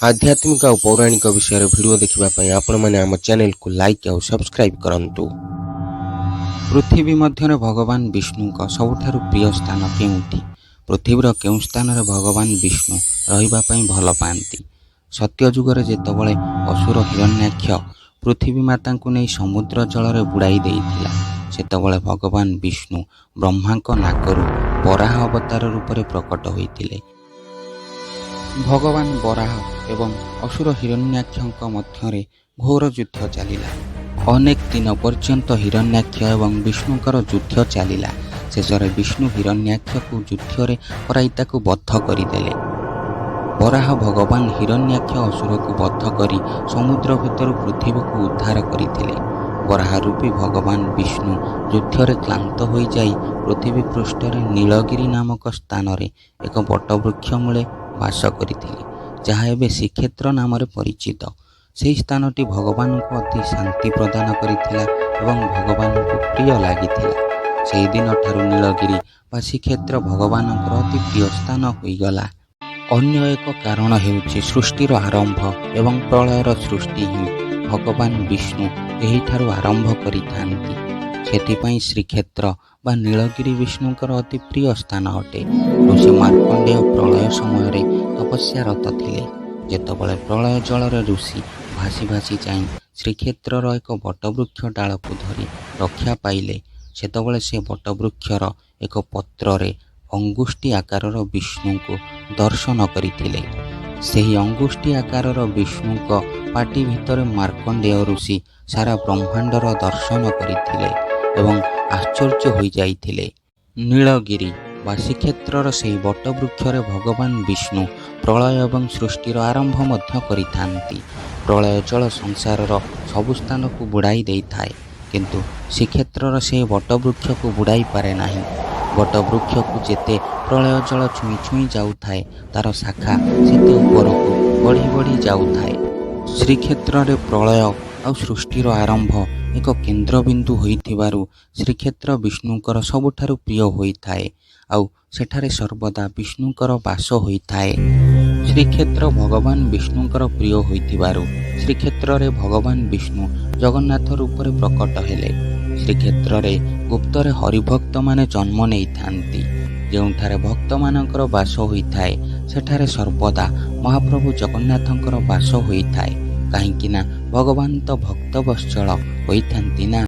आध्यात्मिक और पौराणिक विषय भिडियो देखा आपण मैंने आम चैनल को लाइक और सब्सक्राइब करंतु। पृथ्वी मध्य भगवान विष्णु का सबुठारु प्रिय स्थान केउठी? पृथ्वीर केउ स्थान रे भगवान विष्णु रहिबापई भल पाती? सत्ययुगर जेतबळे असुर हिरण्याक्ष पृथ्वी माता को नहीं समुद्र जल रे बुड़ाई देइथिला, सेतबळे भगवान विष्णु ब्रह्मा नाकरू वराह अवतार रूप में प्रकट होइथिले। भगवान वराह एवं असुर हिरण्याक्ष मध्य घोर युद्ध चलिला। अनेक दिन पर्यंत हिरण्याक्ष एवं विष्णुकर युद्ध चलिला। शेषरे विष्णु हिरण्याक्ष को युद्ध रे हराई ताकू बद्ध करदेले। वराह भगवान हिरण्याक्ष असुर को बद्ध करी समुद्र भितर पृथ्वी को उद्धार करथिले। वराह रूपी भगवान विष्णु युद्ध रे क्लांत हो जाई पृथ्वी पृष्ठ नीलगिरी नामक स्थान रे एक बटवृक्ष मूले वास करथिले, जहाँ एबे श्रीक्षेत्र नाम परिचित। से स्थानटी भगवान को अति शांति प्रदान करथिला एवं भगवान को प्रिय लागिथिला। से दिन ठारू नीलगिरी वा श्रीक्षेत्र भगवान अति प्रिय स्थान होईगला। अन्य एक कारण हेउछि सृष्टिर आरंभ एवं प्रलयर सृष्टि ही भगवान विष्णु एही ठारू आरंभ करिथांती। सेथिपई श्रीक्षेत्र बा नीलगिरी विष्णुकर अति प्रिय स्थान अटे। ऋषि मार्कंडेय प्रलय समय तपस्यारत थिले। जेतबळे प्रलय जलर ऋषि भासी भासी जाई श्रीक्षेत्रर एक बटवृक्ष डाल को धरी रक्षा पाइले, सेतबळे से बटवृक्षर एक पत्रे अंगुष्ठी आकारर विष्णु को दर्शन करथिले। सेही अंगुष्ठी आकारर विष्णु को पाटी भितर मार्कंडेय ऋषि सारा ब्रह्मांडर दर्शन करथिले एवं आश्चर्य हो जाइथिले। नीलगिरी वा श्रीक्षेत्रर से बटवृक्ष भगवान विष्णु प्रलय एवं सृष्टिर आरंभ मध्य करिथांती। प्रलय जल संसारर सबु स्थान को बुड़ाई देई थाए, किंतु श्रीक्षेत्रर से बटवृक्ष को बुड़ाई पारे नाही। बटवृक्ष को जेते प्रलय जल छुई छुई जाऊ थाए तार शाखा सेते ऊपर को बढ़ी बढ़ी जाऊ थाए। श्रीक्षेत्र रे प्रलय और सृष्टिर आरंभ एक केन्द्रबिंदु होइथिबारु श्रीक्षेत्र विष्णुकर सबुठारु प्रिय होइथाए आउ सेठारे सर्वदा विष्णुकर वास होइथाए। श्रीक्षेत्र भगवान विष्णुकर प्रिय होइथिबारु श्रीक्षेत्र रे भगवान विष्णु जगन्नाथ रूप रे प्रकट हेले। श्रीक्षेत्र रे गुप्तरे हरिभक्त माने जन्म नेई थांती। जेउठारे भक्त मानकर वास होइथाए सेठारे सर्वदा महाप्रभु जगन्नाथंकर वास होइथाए। काहींकिना भगवान तो भक्त वत्सल होइथांती ना।